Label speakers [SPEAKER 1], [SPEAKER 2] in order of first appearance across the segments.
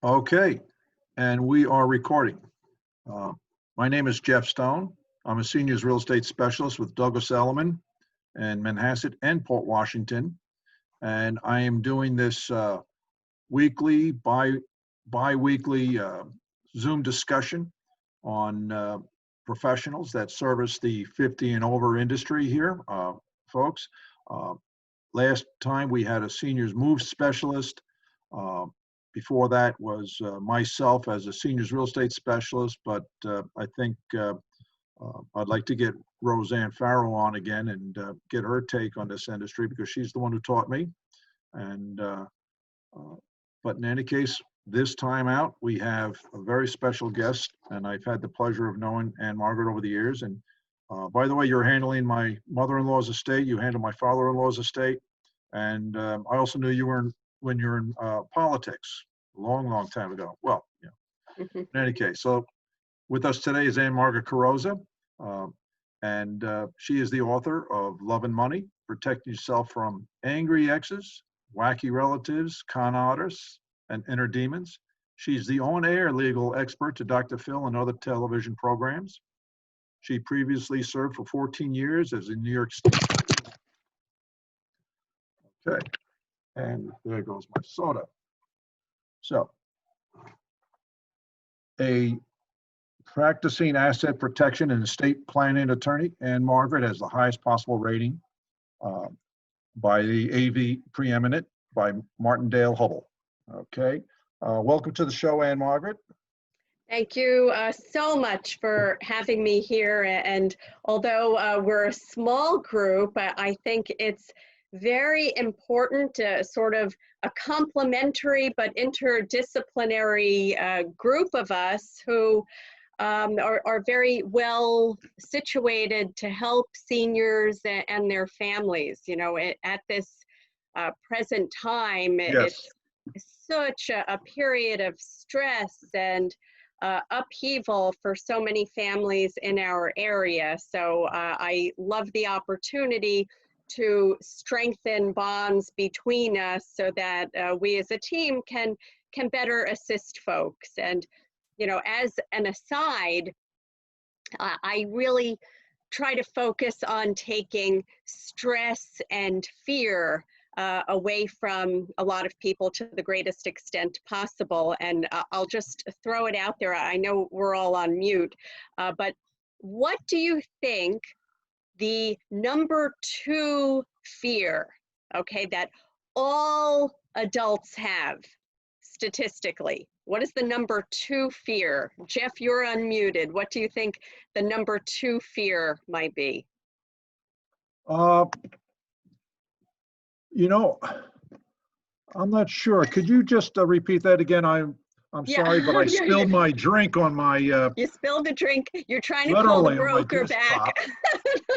[SPEAKER 1] Okay, and we are recording. Uh, My name is Jeff Stone. I'm a seniors real estate specialist with Douglas Elliman in Manhasset and Port Washington. And I am doing this weekly, bi-weekly Zoom discussion on professionals that service the 50 and over industry here, folks. Last time we had a seniors move specialist. Before that was myself as a seniors real estate specialist, but I think I'd like to get Roseanne Farrow on again and get her take on this industry because she's the one who taught me. And but in any case, this time out, we have a very special guest, and I've had the pleasure of knowing Ann-Margaret over the years. And by the way, you're handling my mother-in-law's estate. You handle my father-in-law's estate. And I also knew you were when you're in politics a long, long time ago. Well, in any case, so with us today is Ann-Margaret Carrozza, and she is the author of Love and Money, Protecting Yourself from Angry Exes, Wacky Relatives, Con Artists, and Inner Demons. She's the on-air legal expert to Dr. Phil and other television programs. She previously served for 14 years as a New York State. Okay. And there goes my soda. So, a practicing asset protection and estate planning attorney, Ann-Margaret has the highest possible rating by the AV Preeminent by Martindale Hubble. Okay. Welcome to the show, Ann-Margaret.
[SPEAKER 2] Thank you so much for having me here. And although we're a small group, I think it's very important to sort of a complementary but interdisciplinary group of us who are very well situated to help seniors and their families. You know, at this present time,
[SPEAKER 1] Yes.
[SPEAKER 2] it's such a period of stress and upheaval for so many families in our area. So I love the opportunity to strengthen bonds between us so that we as a team can better assist folks. And, you know, as an aside, I really try to focus on taking stress and fear away from a lot of people to the greatest extent possible. And I'll just throw it out there. I know we're all on mute, but what do you think the number 2 fear, okay, that all adults have statistically? What is the number 2 fear? Jeff, you're unmuted. What do you think the number 2 fear might be?
[SPEAKER 1] You know, I'm not sure. Could you just repeat that again? I'm sorry, but I spilled my drink on my.
[SPEAKER 2] You spilled the drink. You're trying to call the broker back.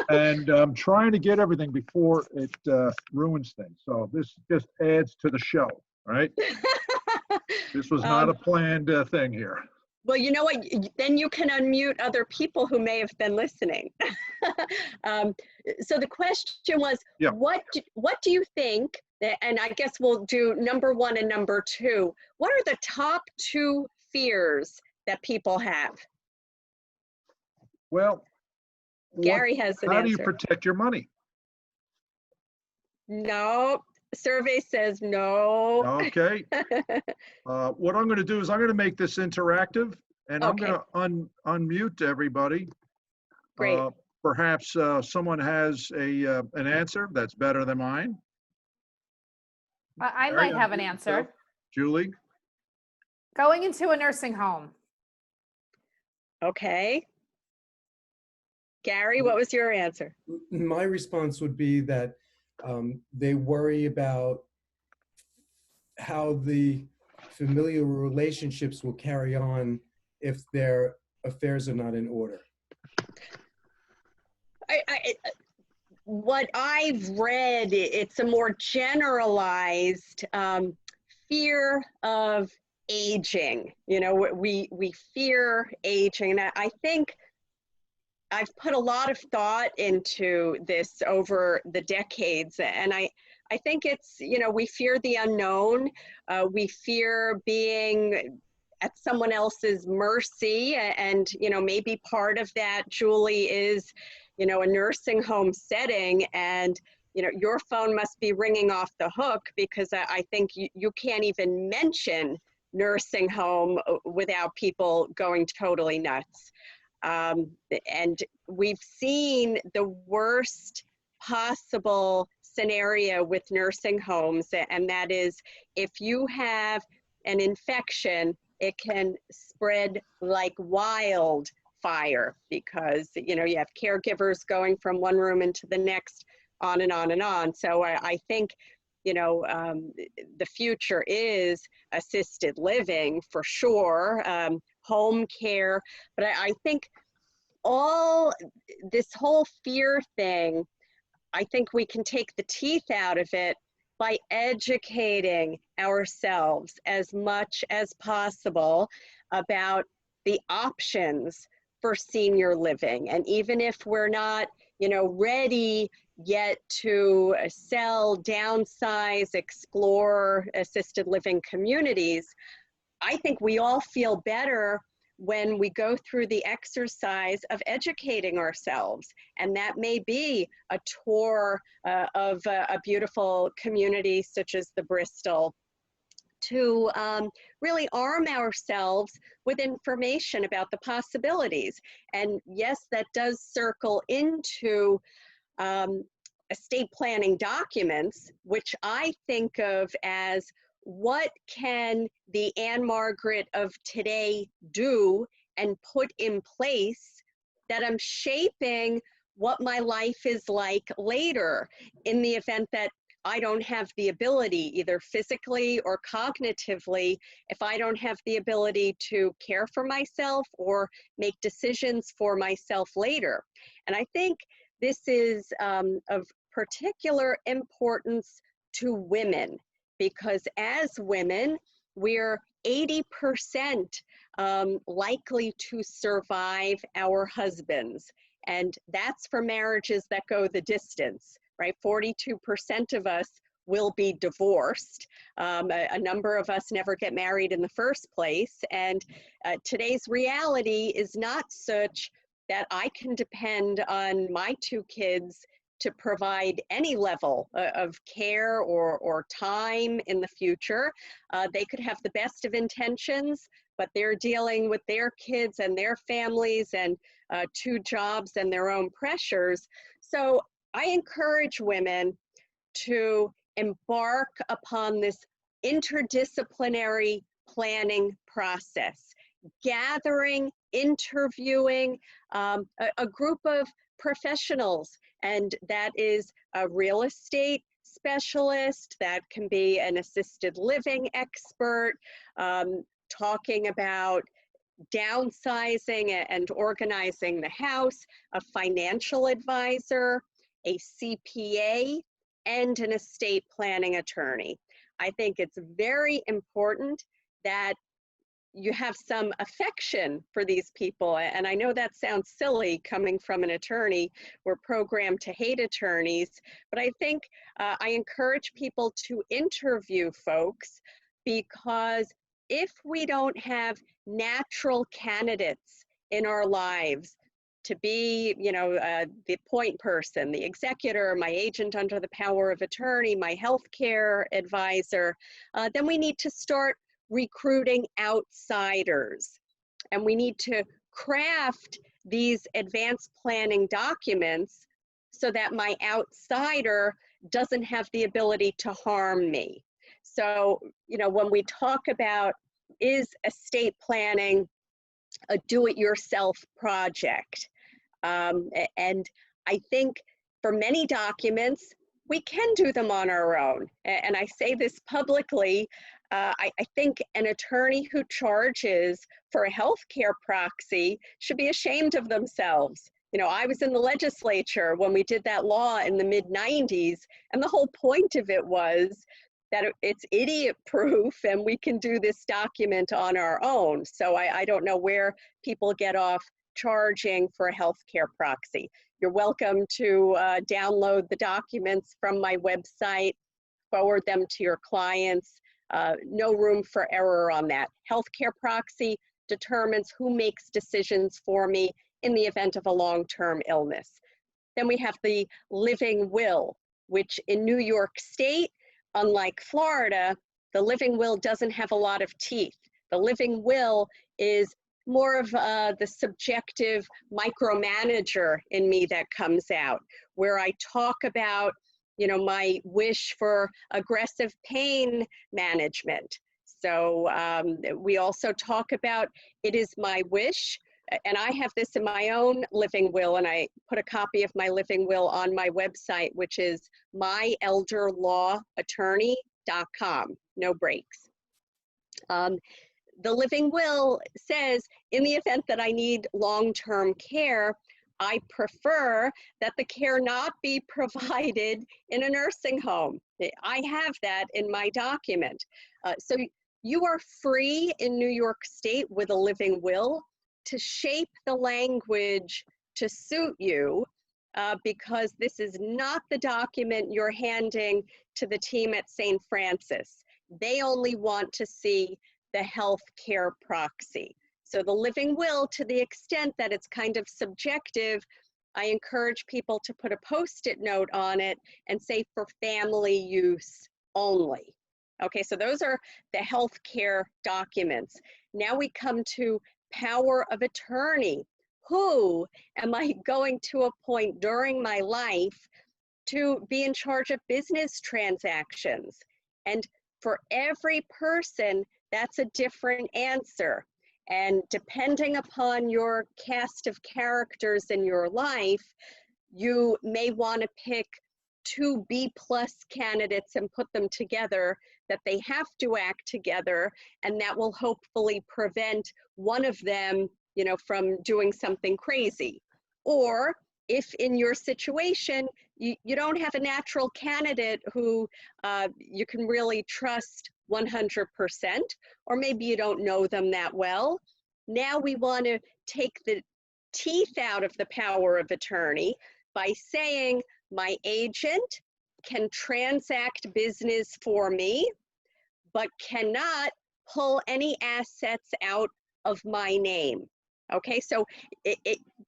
[SPEAKER 1] And I'm trying to get everything before it ruins things. So this just adds to the show, right? This was not a planned thing here.
[SPEAKER 2] Well, you know what? Then you can unmute other people who may have been listening. So the question was, what do you think, and I guess we'll do number 1 and number 2, what are the top 2 fears that people have?
[SPEAKER 1] Well,
[SPEAKER 2] Gary has an answer.
[SPEAKER 1] How do you protect your money?
[SPEAKER 2] No. Survey says no.
[SPEAKER 1] Okay. What I'm going to do is I'm going to make this interactive, and I'm going to unmute everybody.
[SPEAKER 2] Great.
[SPEAKER 1] Perhaps someone has an answer that's better than mine.
[SPEAKER 3] I might have an answer.
[SPEAKER 1] Julie?
[SPEAKER 3] Going into a nursing home.
[SPEAKER 2] Okay. Gary, what was your answer?
[SPEAKER 4] My response would be that they worry about how the familial relationships will carry on if their affairs are not in order.
[SPEAKER 2] What I've read, it's a more generalized fear of aging. You know, we fear aging. And I think I've put a lot of thought into this over the decades, and I I think it's, we fear the unknown. We fear being at someone else's mercy. And, maybe part of that, Julie, is, a nursing home setting, and, your phone must be ringing off the hook, because I think you can't even mention nursing home without people going totally nuts. And we've seen the worst possible scenario with nursing homes, and that is if you have an infection, it can spread like wildfire, because you have caregivers going from one room into the next, on and on and on. So I think the future is assisted living for sure, home care, but I think all this whole fear thing, I think we can take the teeth out of it by educating ourselves as much as possible about the options for senior living. And even if we're not, ready yet to sell, downsize, explore assisted living communities, I think we all feel better when we go through the exercise of educating ourselves. And that may be a tour of a beautiful community such as the Bristol, to really arm ourselves with information about the possibilities. And yes, that does circle into estate planning documents, which I think of as, what can the Ann-Margaret of today do and put in place that I'm shaping what my life is like later, in the event that I don't have the ability, either physically or cognitively, if I don't have the ability to care for myself or make decisions for myself later. And I think this is of particular importance to women, because as women, we're 80% likely to survive our husbands. And that's for marriages that go the distance, right? 42% of us will be divorced. A number of us never get married in the first place. And today's reality is not such that I can depend on my two kids to provide any level of care or time in the future. They could have the best of intentions, but they're dealing with their kids and their families and two jobs and their own pressures. So I encourage women to embark upon this interdisciplinary planning process, gathering, interviewing a group of professionals, and that is a real estate specialist, that can be an assisted living expert, talking about downsizing and organizing the house, a financial advisor, a CPA, and an estate planning attorney. I think it's very important that you have some affection for these people. And I know that sounds silly coming from an attorney. We're programmed to hate attorneys, but I think I encourage people to interview folks, because if we don't have natural candidates in our lives to be, the point person, the executor, my agent under the power of attorney, my healthcare advisor, then we need to start recruiting outsiders. And we need to craft these advanced planning documents so that my outsider doesn't have the ability to harm me. So, when we talk about, is estate planning a do-it-yourself project? And I think for many documents, we can do them on our own. And I say this publicly. I think an attorney who charges for a healthcare proxy should be ashamed of themselves. I was in the legislature when we did that law in the mid-90s, and the whole point of it was that it's idiot-proof and we can do this document on our own. So I don't know where people get off charging for a healthcare proxy. You're welcome to download the documents from my website. forward them to your clients. No room for error on that. Healthcare proxy determines who makes decisions for me in the event of a long-term illness. Then we have the living will, which in New York State, unlike Florida, the living will doesn't have a lot of teeth. The living will is more of the subjective micromanager in me that comes out, where I talk about, you know, my wish for aggressive pain management. So we also talk about, it is my wish, and I have this in my own living will, and I put a copy of my living will on my website, which is myelderlawattorney.com, no breaks. The living will says, in the event that I need long-term care, I prefer that the care not be provided in a nursing home. I have that in my document. So you are free in New York State with a living will to shape the language to suit you, because this is not the document you're handing to the team at St. Francis. They only want to see the health care proxy. So the living will, to the extent that it's kind of subjective, I encourage people to put a Post-it note on it and say for family use only. Okay, so those are the health care documents. Now we come to power of attorney. Who am I going to appoint during my life to be in charge of business transactions? And for every person, that's a different answer. And depending upon your cast of characters in your life, you may want to pick 2 B+ candidates and put them together, that they have to act together, and that will hopefully prevent one of them, you know, from doing something crazy. Or if in your situation, you don't have a natural candidate who you can really trust 100%, or maybe you don't know them that well. Now we want to take the teeth out of the power of attorney by saying my agent can transact business for me, but cannot pull any assets out of my name. Okay, so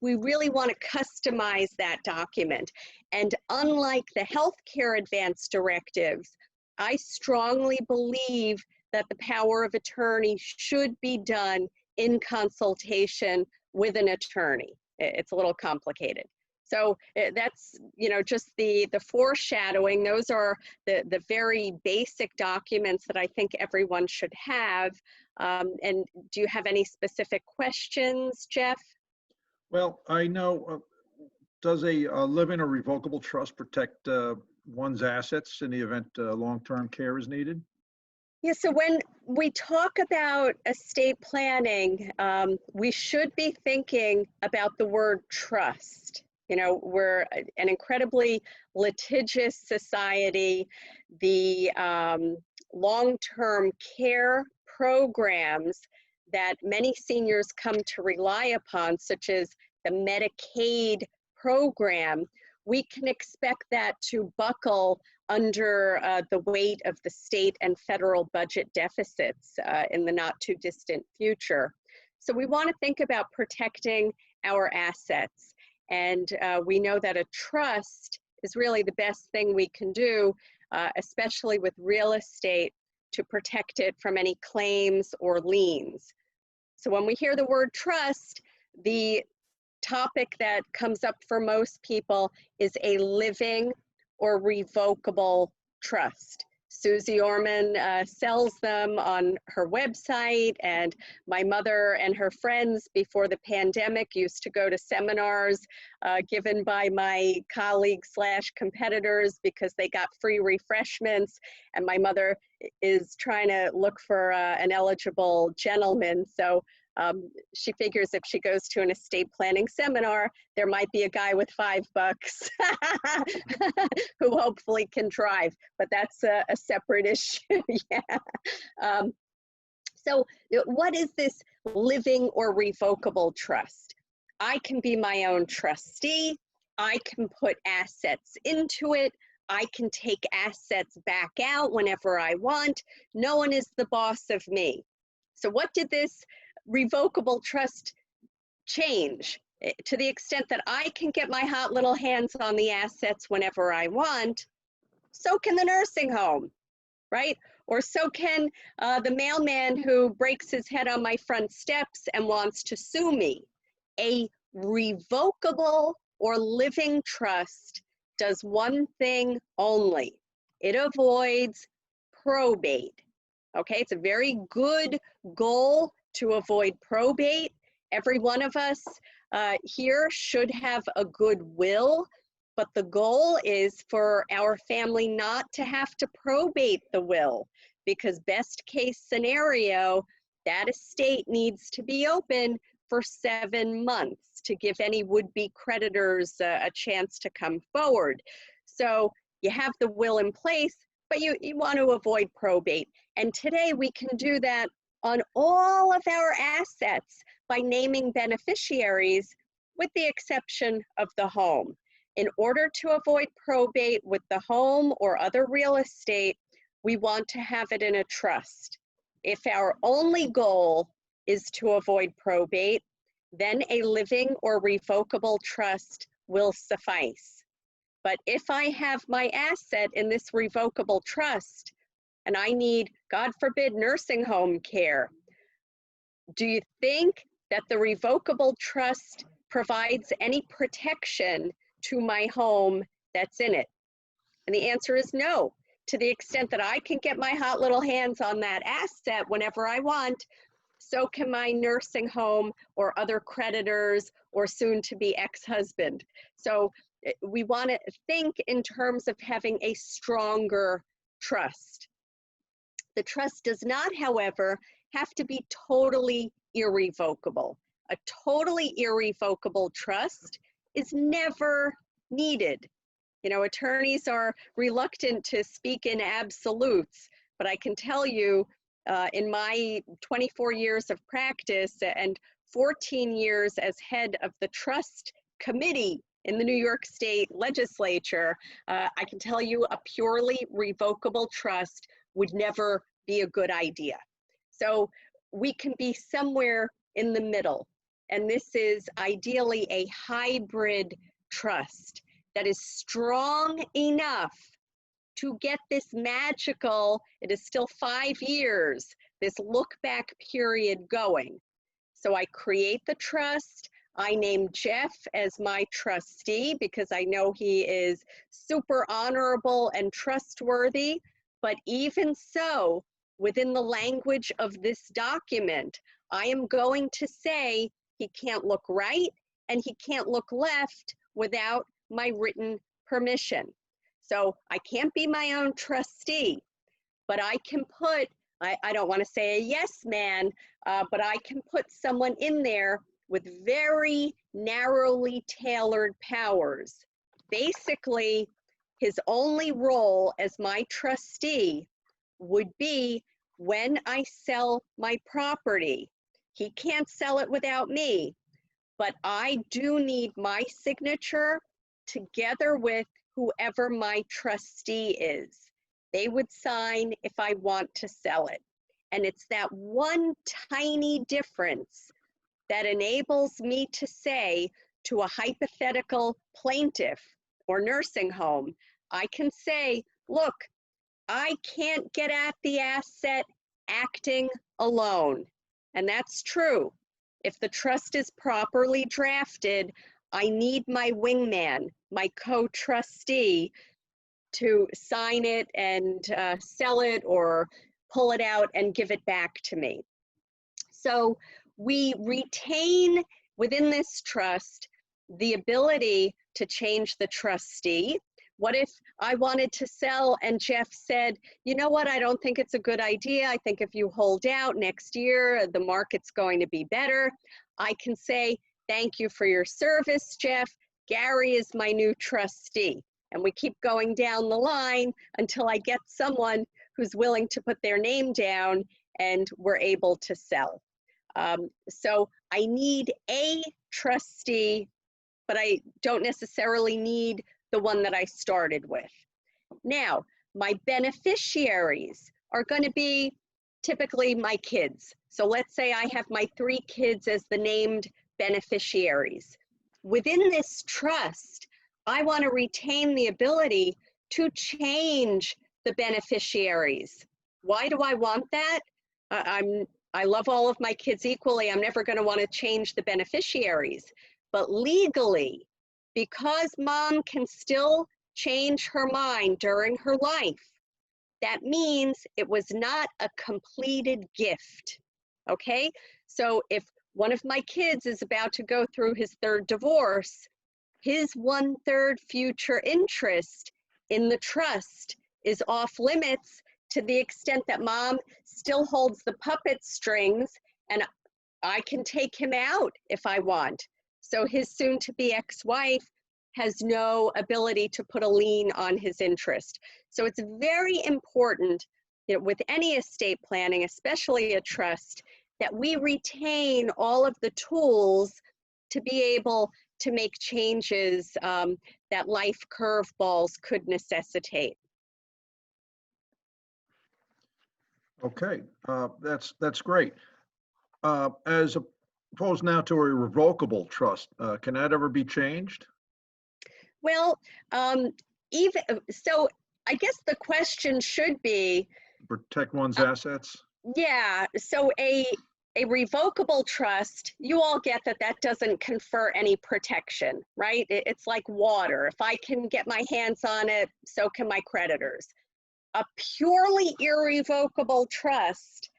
[SPEAKER 2] we really want to customize that document. And unlike the healthcare advance directives, I strongly believe that the power of attorney should be done in consultation with an attorney. It's a little complicated. So that's, you know, just the foreshadowing. Those are the very basic documents that I think everyone should have. And do you have any specific questions, Jeff?
[SPEAKER 1] Well, I know, does a live-in or revocable trust protect one's assets in the event long-term care is needed?
[SPEAKER 2] Yeah, so when we talk about estate planning, we should be thinking about the word trust. You know, we're an incredibly litigious society. The long-term care programs that many seniors come to rely upon, such as the Medicaid program, we can expect that to buckle under the weight of the state and federal budget deficits in the not too distant future. So we want to think about protecting our assets. And we know that a trust is really the best thing we can do, especially with real estate, to protect it from any claims or liens. So when we hear the word trust, the topic that comes up for most people is a living or revocable trust. Susie Orman sells them on her website, and my mother and her friends before the pandemic used to go to seminars given by my colleagues / competitors because they got free refreshments, and my mother is trying to look for an eligible gentleman. So she figures if she goes to an estate planning seminar, there might be a guy with $5 who hopefully can drive, but that's a separate issue. Yeah. So what is this living or revocable trust? I can be my own trustee. I can put assets into it. I can take assets back out whenever I want. No one is the boss of me. So what did this revocable trust change? To the extent that I can get my hot little hands on the assets whenever I want, so can the nursing home, right? Or so can the mailman who breaks his head on my front steps and wants to sue me. A revocable or living trust does one thing only. It avoids probate. Okay, it's a very good goal to avoid probate. Every one of us here should have a good will, but the goal is for our family not to have to probate the will, because best case scenario, that estate needs to be open for 7 months to give any would-be creditors a chance to come forward. So you have the will in place, but you want to avoid probate. And today we can do that on all of our assets by naming beneficiaries, with the exception of the home. In order to avoid probate with the home or other real estate, we want to have it in a trust. If our only goal is to avoid probate, then a living or revocable trust will suffice. But if I have my asset in this revocable trust and I need, God forbid, nursing home care, do you think that the revocable trust provides any protection to my home that's in it? And the answer is no. To the extent that I can get my hot little hands on that asset whenever I want, so can my nursing home or other creditors or soon to be ex-husband. So we want to think in terms of having a stronger trust. The trust does not, however, have to be totally irrevocable. A totally irrevocable trust is never needed. You know, attorneys are reluctant to speak in absolutes, but I can tell you in my 24 years of practice and 14 years as head of the trust committee in the New York State legislature, I can tell you a purely revocable trust would never be a good idea. So we can be somewhere in the middle, and this is ideally a hybrid trust that is strong enough to get this magical, it is still 5 years, this look back period going. So I create the trust. I name Jeff as my trustee because I know he is super honorable and trustworthy. But even so, within the language of this document, I am going to say he can't look right and he can't look left without my written permission. So I can't be my own trustee, but I can put, I don't want to say a yes man, but I can put someone in there with very narrowly tailored powers. Basically, his only role as my trustee would be when I sell my property. He can't sell it without me, but I do need my signature together with whoever my trustee is. They would sign if I want to sell it. And it's that one tiny difference that enables me to say to a hypothetical plaintiff or nursing home, I can say, look, I can't get at the asset acting alone. And that's true. If the trust is properly drafted, I need my wingman, my co-trustee, to sign it and sell it or pull it out and give it back to me. So we retain within this trust the ability to change the trustee. What if I wanted to sell and Jeff said, you know what, I don't think it's a good idea. I think if you hold out next year, the market's going to be better. I can say, thank you for your service, Jeff. Gary is my new trustee. And we keep going down the line until I get someone who's willing to put their name down and we're able to sell. So I need a trustee, but I don't necessarily need the one that I started with. Now, my beneficiaries are going to be typically my kids. So let's say I have my 3 kids as the named beneficiaries. Within this trust, I want to retain the ability to change the beneficiaries. Why do I want that? I love all of my kids equally. I'm never going to want to change the beneficiaries. But legally, because mom can still change her mind during her life, that means it was not a completed gift. Okay? So if one of my kids is about to go through his 3rd divorce, his 1/3 future interest in the trust is off limits to the extent that mom still holds the puppet strings, and I can take him out if I want. So his soon-to-be ex-wife has no ability to put a lien on his interest. So it's very important, you know, with any estate planning, especially a trust, that we retain all of the tools to be able to make changes that life curveballs could necessitate.
[SPEAKER 1] Okay, that's great. As opposed now to a revocable trust, can that ever be changed?
[SPEAKER 2] Well, even so, I guess the question should be,
[SPEAKER 1] Protect one's assets?
[SPEAKER 2] yeah, so a revocable trust, you all get that that doesn't confer any protection, right? It's like water. If I can get my hands on it, so can my creditors. A purely irrevocable trust,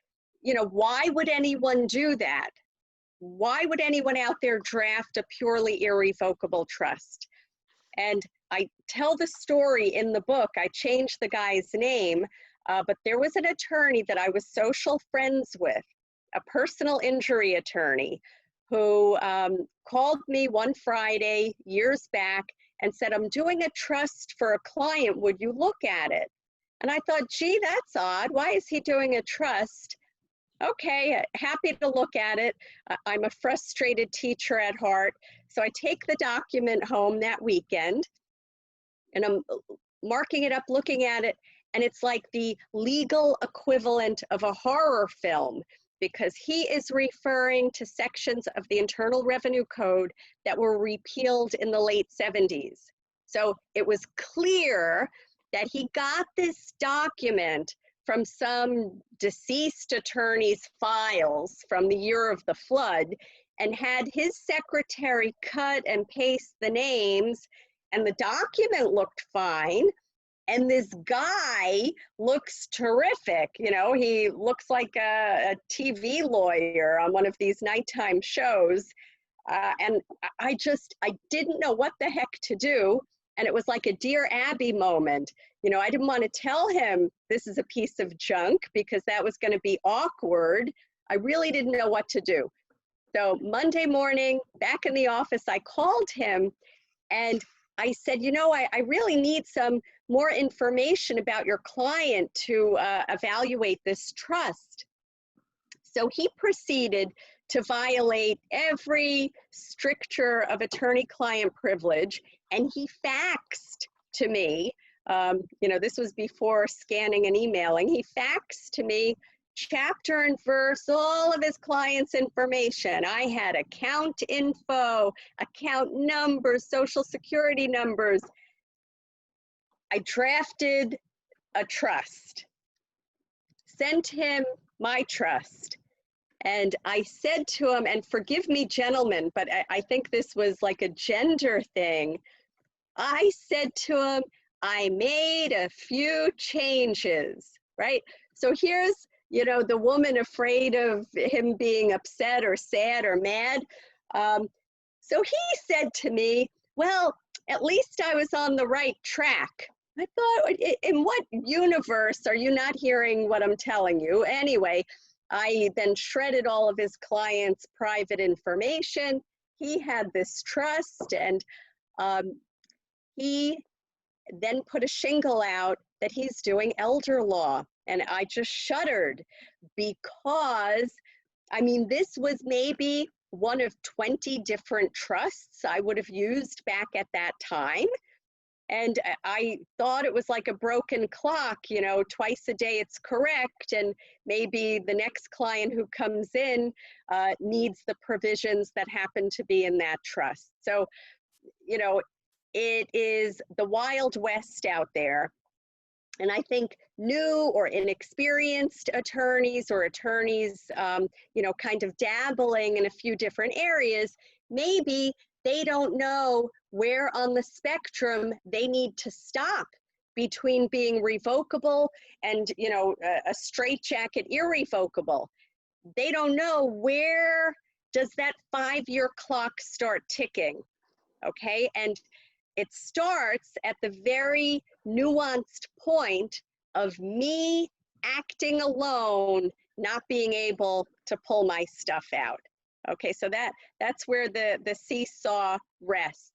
[SPEAKER 2] you know, why would anyone do that? Why would anyone out there draft a purely irrevocable trust? And I tell the story in the book. I changed the guy's name, but there was an attorney that I was social friends with, a personal injury attorney, who called me one Friday years back and said, I'm doing a trust for a client. Would you look at it? And I thought, gee, that's odd. Why is he doing a trust? Okay, happy to look at it. I'm a frustrated teacher at heart. So I take the document home that weekend and I'm marking it up, looking at it, and it's like the legal equivalent of a horror film, because he is referring to sections of the Internal Revenue Code that were repealed in the late 70s. So it was clear that he got this document from some deceased attorney's files from the year of the flood and had his secretary cut and paste the names, and the document looked fine. And this guy looks terrific. You know, he looks like a TV lawyer on one of these nighttime shows. And I didn't know what the heck to do. And it was like a Dear Abby moment. You know, I didn't want to tell him this is a piece of junk because that was going to be awkward. I really didn't know what to do. So Monday morning, back in the office, I called him and I said, you know, I really need some more information about your client to evaluate this trust. So he proceeded to violate every stricture of attorney-client privilege, and he faxed to me, you know, this was before scanning and emailing, he faxed to me chapter and verse, all of his clients' information. I had account info, account numbers, social security numbers. I drafted a trust, sent him my trust. And I said to him, and forgive me, gentlemen, but I think this was like a gender thing. I said to him, I made a few changes, right? So here's, you know, the woman afraid of him being upset or sad or mad. So he said to me, well, at least I was on the right track. I thought, in what universe are you not hearing what I'm telling you? Anyway, I then shredded all of his clients' private information. He had this trust, and he then put a shingle out that he's doing elder law. And I just shuddered because, I mean, this was maybe one of 20 different trusts I would have used back at that time. And I thought it was like a broken clock, you know, twice a day it's correct, and maybe the next client who comes in needs the provisions that happen to be in that trust. So, you know, it is the Wild West out there. And I think new or inexperienced attorneys or attorneys, you know, kind of dabbling in a few different areas, maybe they don't know where on the spectrum they need to stop between being revocable and, you know, a straitjacket irrevocable. They don't know where does that 5-year clock start ticking, okay? And it starts at the very nuanced point of me acting alone, not being able to pull my stuff out. Okay, so that's where the seesaw rests.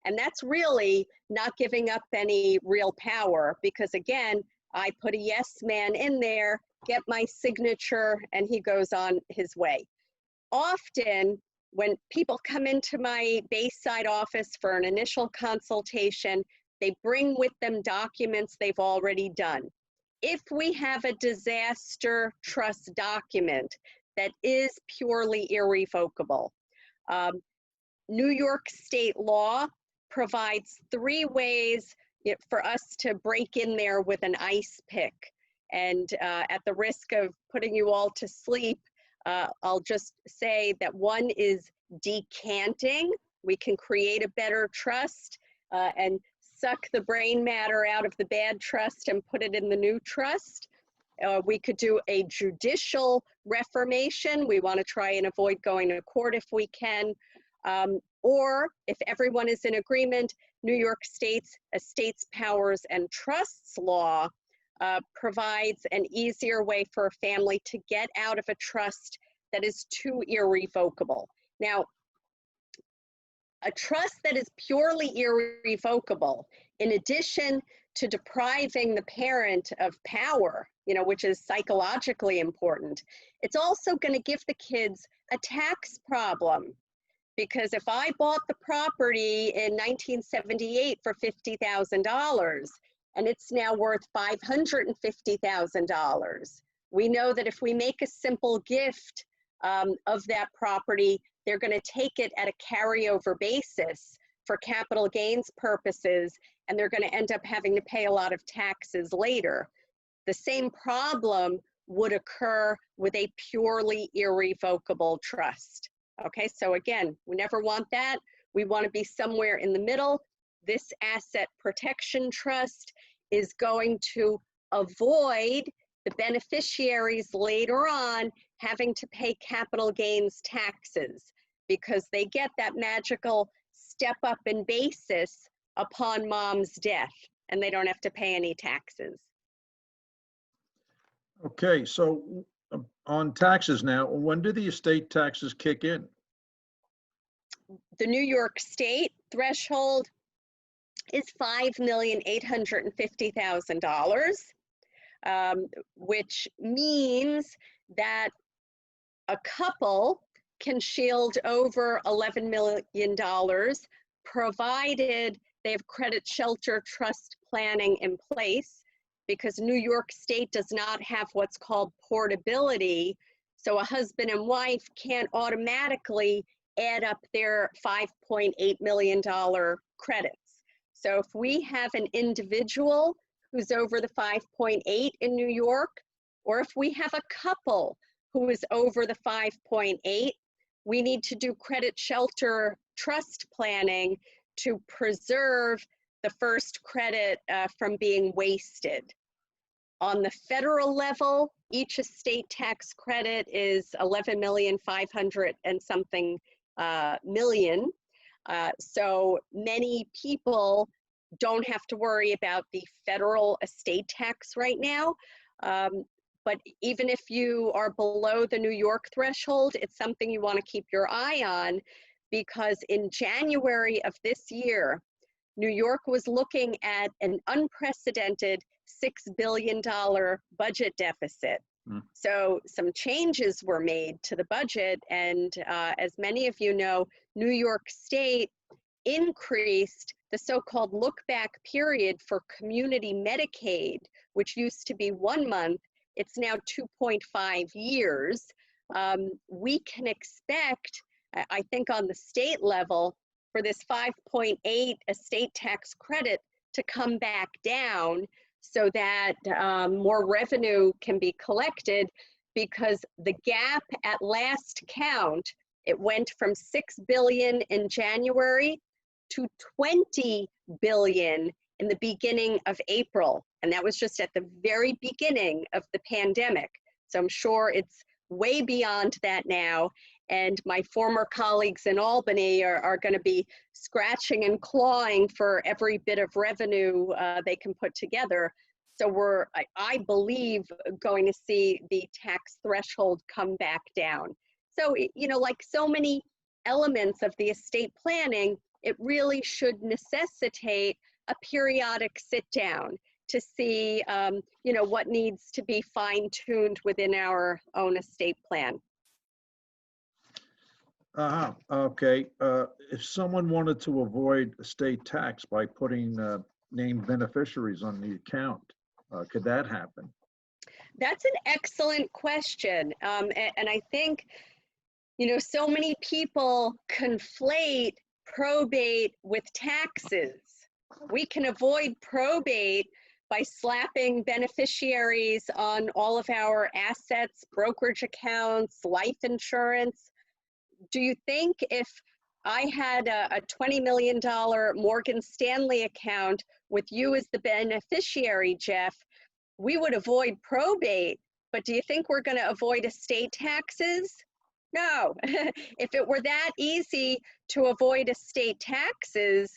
[SPEAKER 2] And that's really not giving up any real power, because again, I put a yes man in there, get my signature, and he goes on his way. Often, when people come into my Bayside office for an initial consultation, they bring with them documents they've already done. If we have a disaster trust document that is purely irrevocable, New York state law provides 3 ways for us to break in there with an ice pick. And at the risk of putting you all to sleep, I'll just say that one is decanting. We can create a better trust and suck the brain matter out of the bad trust and put it in the new trust. We could do a judicial reformation. We want to try and avoid going to court if we can. Or if everyone is in agreement, New York State's Estates, Powers, and Trusts law provides an easier way for a family to get out of a trust that is too irrevocable. Now, a trust that is purely irrevocable, in addition to depriving the parent of power, you know, which is psychologically important, it's also going to give the kids a tax problem. Because if I bought the property in 1978 for $50,000 and it's now worth $550,000, we know that if we make a simple gift of that property, they're going to take it at a carryover basis for capital gains purposes, and they're going to end up having to pay a lot of taxes later. The same problem would occur with a purely irrevocable trust. Okay, so again, we never want that. We want to be somewhere in the middle. This asset protection trust is going to avoid the beneficiaries later on having to pay capital gains taxes, because they get that magical step up in basis upon mom's death, and they don't have to pay any taxes.
[SPEAKER 1] Okay, so on taxes now, when do the estate taxes kick in?
[SPEAKER 2] The New York State threshold is $5,850,000, which means that a couple can shield over $11 million, provided they have credit shelter trust planning in place, because New York State does not have what's called portability. So a husband and wife can't automatically add up their $5.8 million credits. So if we have an individual who's over the 5.8 in New York, or if we have a couple who is over the 5.8, we need to do credit shelter trust planning to preserve the first credit from being wasted. On the federal level, each estate tax credit is 11,500,000 and something million. So many people don't have to worry about the federal estate tax right now. But even if you are below the New York threshold, it's something you want to keep your eye on, because in January of this year, New York was looking at an unprecedented $6 billion budget deficit. So some changes were made to the budget, and as many of you know, New York State increased the so-called look-back period for community Medicaid, which used to be 1 month, it's now 2.5 years. We can expect, I think on the state level, for this 5.8 estate tax credit to come back down so that more revenue can be collected, because the gap at last count, it went from 6 billion in January to 20 billion in the beginning of April. And that was just at the very beginning of the pandemic. So I'm sure it's way beyond that now. And my former colleagues in Albany are going to be scratching and clawing for every bit of revenue they can put together. So we're, I believe, going to see the tax threshold come back down. So, you know, like so many elements of the estate planning, it really should necessitate a periodic sit down to see, you know, what needs to be fine-tuned within our own estate plan.
[SPEAKER 1] Okay. If someone wanted to avoid estate tax by putting named beneficiaries on the account, could that happen?
[SPEAKER 2] That's an excellent question. And I think, you know, so many people conflate probate with taxes. We can avoid probate by slapping beneficiaries on all of our assets, brokerage accounts, life insurance. Do you think if I had a $20 million Morgan Stanley account with you as the beneficiary, Jeff, we would avoid probate, but do you think we're going to avoid estate taxes? No. If it were that easy to avoid estate taxes,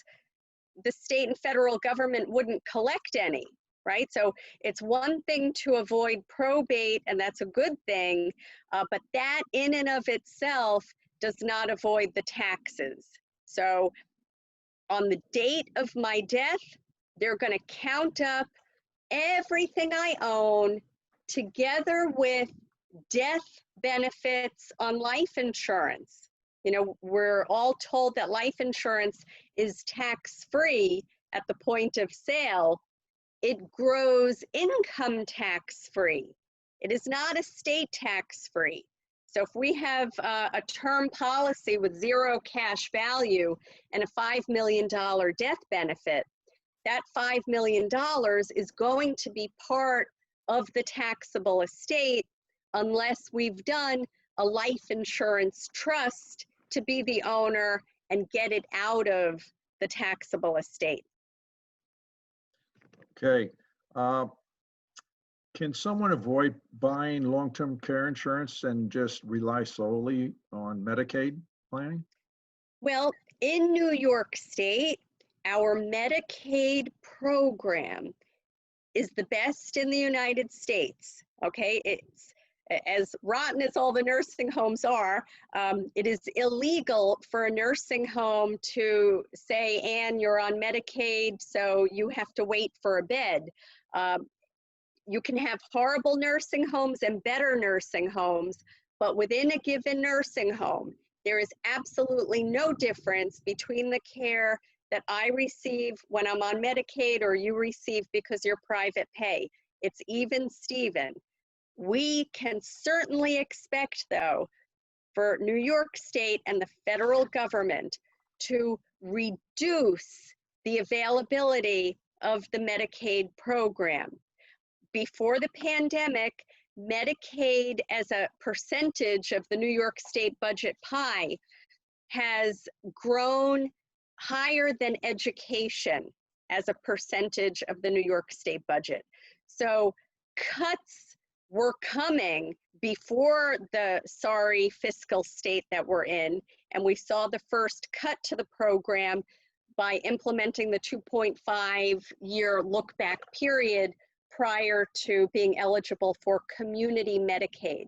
[SPEAKER 2] the state and federal government wouldn't collect any, right? So it's one thing to avoid probate, and that's a good thing, but that in and of itself does not avoid the taxes. So on the date of my death, they're going to count up everything I own together with death benefits on life insurance. You know, we're all told that life insurance is tax-free at the point of sale. It grows income tax-free. It is not estate tax-free. So if we have a term policy with zero cash value and a $5 million death benefit, that $5 million is going to be part of the taxable estate unless we've done a life insurance trust to be the owner and get it out of the taxable estate.
[SPEAKER 1] Okay. Can someone avoid buying long-term care insurance and just rely solely on Medicaid planning?
[SPEAKER 2] Well, in New York State, our Medicaid program is the best in the United States, okay? It's as rotten as all the nursing homes are, it is illegal for a nursing home to say, Ann, you're on Medicaid, so you have to wait for a bed. You can have horrible nursing homes and better nursing homes, but within a given nursing home, there is absolutely no difference between the care that I receive when I'm on Medicaid or you receive because you're private pay. It's even Steven. We can certainly expect, though, for New York State and the federal government to reduce the availability of the Medicaid program. Before the pandemic, Medicaid as a percentage of the New York State budget pie has grown higher than education as a percentage of the New York State budget. So cuts were coming before the sorry fiscal state that we're in, and we saw the first cut to the program by implementing the 2.5-year look-back period prior to being eligible for community Medicaid.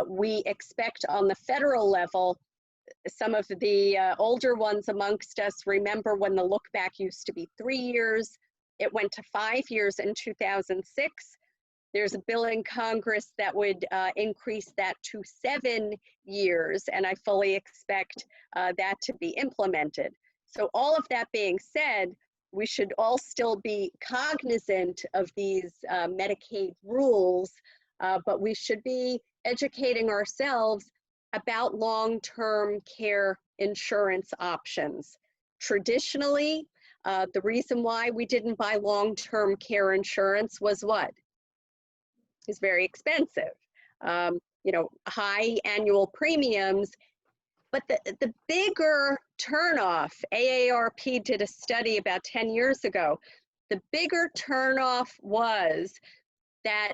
[SPEAKER 2] We expect on the federal level, some of the older ones amongst us remember when the look back used to be 3 years. It went to 5 years in 2006. There's a bill in Congress that would increase that to 7 years, and I fully expect that to be implemented. So all of that being said, we should all still be cognizant of these Medicaid rules, but we should be educating ourselves about long-term care insurance options. Traditionally, the reason why we didn't buy long-term care insurance was what? It's very expensive. You know, high annual premiums. But the bigger turnoff, AARP did a study about 10 years ago, the bigger turnoff was that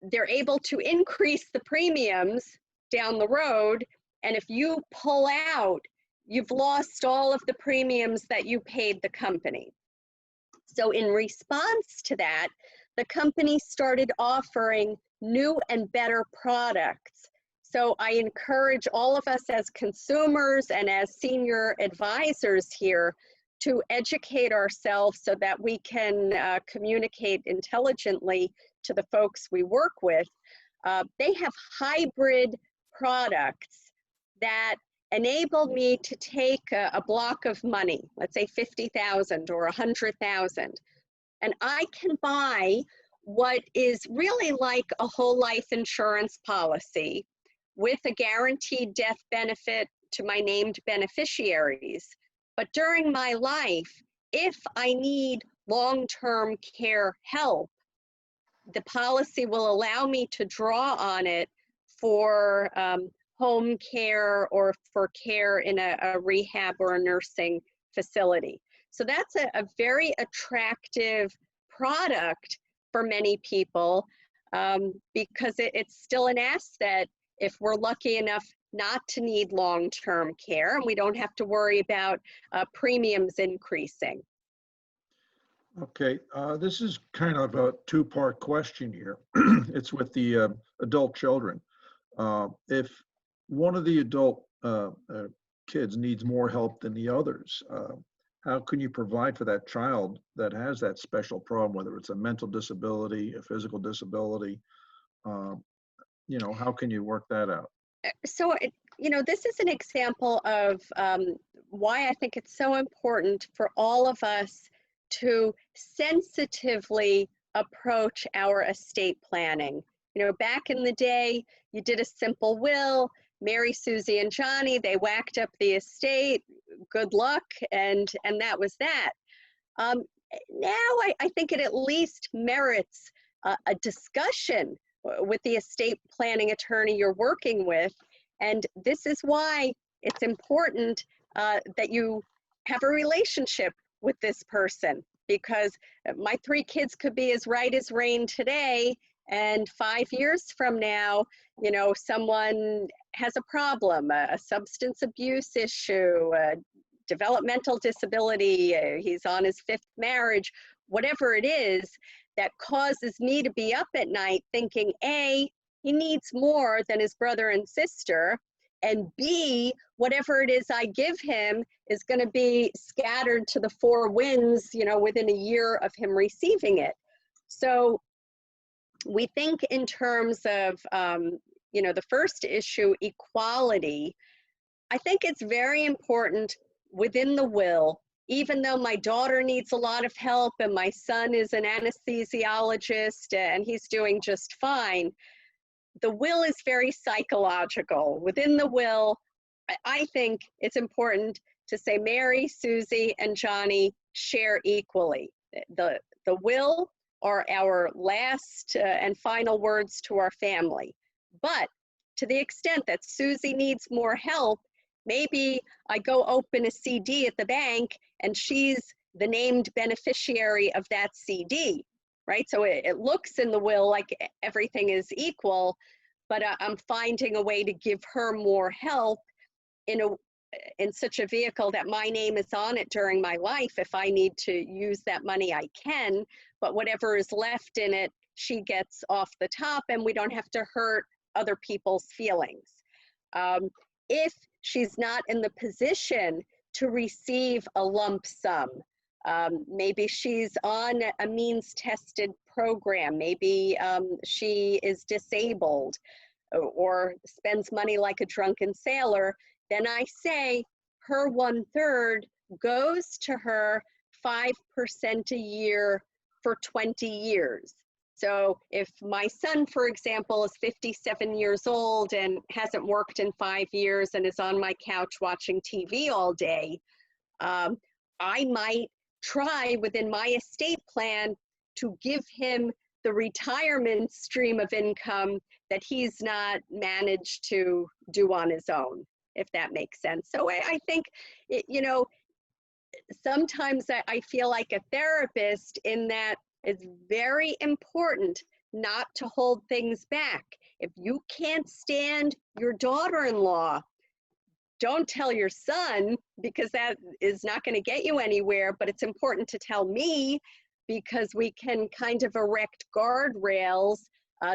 [SPEAKER 2] they're able to increase the premiums down the road, and if you pull out, you've lost all of the premiums that you paid the company. So in response to that, the company started offering new and better products. So I encourage all of us as consumers and as senior advisors here to educate ourselves so that we can communicate intelligently to the folks we work with. They have hybrid products that enable me to take a block of money, let's say 50,000 or 100,000, and I can buy what is really like a whole life insurance policy with a guaranteed death benefit to my named beneficiaries. But during my life, if I need long-term care help, the policy will allow me to draw on it for home care or for care in a rehab or a nursing facility. So that's a very attractive product for many people because it's still an asset if we're lucky enough not to need long-term care, and we don't have to worry about premiums increasing.
[SPEAKER 1] Okay, this is kind of a two-part question here. It's with the adult children. If one of the adult kids needs more help than the others, how can you provide for that child that has that special problem, whether it's a mental disability, a physical disability? You know, how can you work that out?
[SPEAKER 2] So, you know, this is an example of why I think it's so important for all of us to sensitively approach our estate planning. You know, back in the day, you did a simple will, Mary, Susie, and Johnny, they whacked up the estate, good luck, and that was that. Now I think it at least merits a discussion with the estate planning attorney you're working with, and this is why it's important that you have a relationship with this person, because my 3 kids could be as right as rain today, and 5 years from now, you know, someone has a problem, a substance abuse issue, a developmental disability, he's on his 5th marriage, whatever it is that causes me to be up at night thinking, A, he needs more than his brother and sister, and B, whatever it is I give him is going to be scattered to the 4 winds, you know, within a year of him receiving it. So we think in terms of, you know, the first issue, equality. I think it's very important within the will, even though my daughter needs a lot of help and my son is an anesthesiologist and he's doing just fine, the will is very psychological. Within the will, I think it's important to say Mary, Susie, and Johnny share equally. The will are our last and final words to our family. But to the extent that Susie needs more help, maybe I go open a CD at the bank and she's the named beneficiary of that CD, right? So it looks in the will like everything is equal, but I'm finding a way to give her more help in such a vehicle that my name is on it during my life. If I need to use that money, I can, but whatever is left in it, she gets off the top and we don't have to hurt other people's feelings. If she's not in the position to receive a lump sum, maybe she's on a means-tested program, maybe she is disabled or spends money like a drunken sailor, then I say her 1/3 goes to her 5% a year for 20 years. So if my son, for example, is 57 years old and hasn't worked in 5 years and is on my couch watching TV all day, I might try within my estate plan to give him the retirement stream of income that he's not managed to do on his own, if that makes sense. So I think, you know, sometimes I feel like a therapist in that it's very important not to hold things back. If you can't stand your daughter-in-law, don't tell your son, because that is not going to get you anywhere, but it's important to tell me, because we can kind of erect guardrails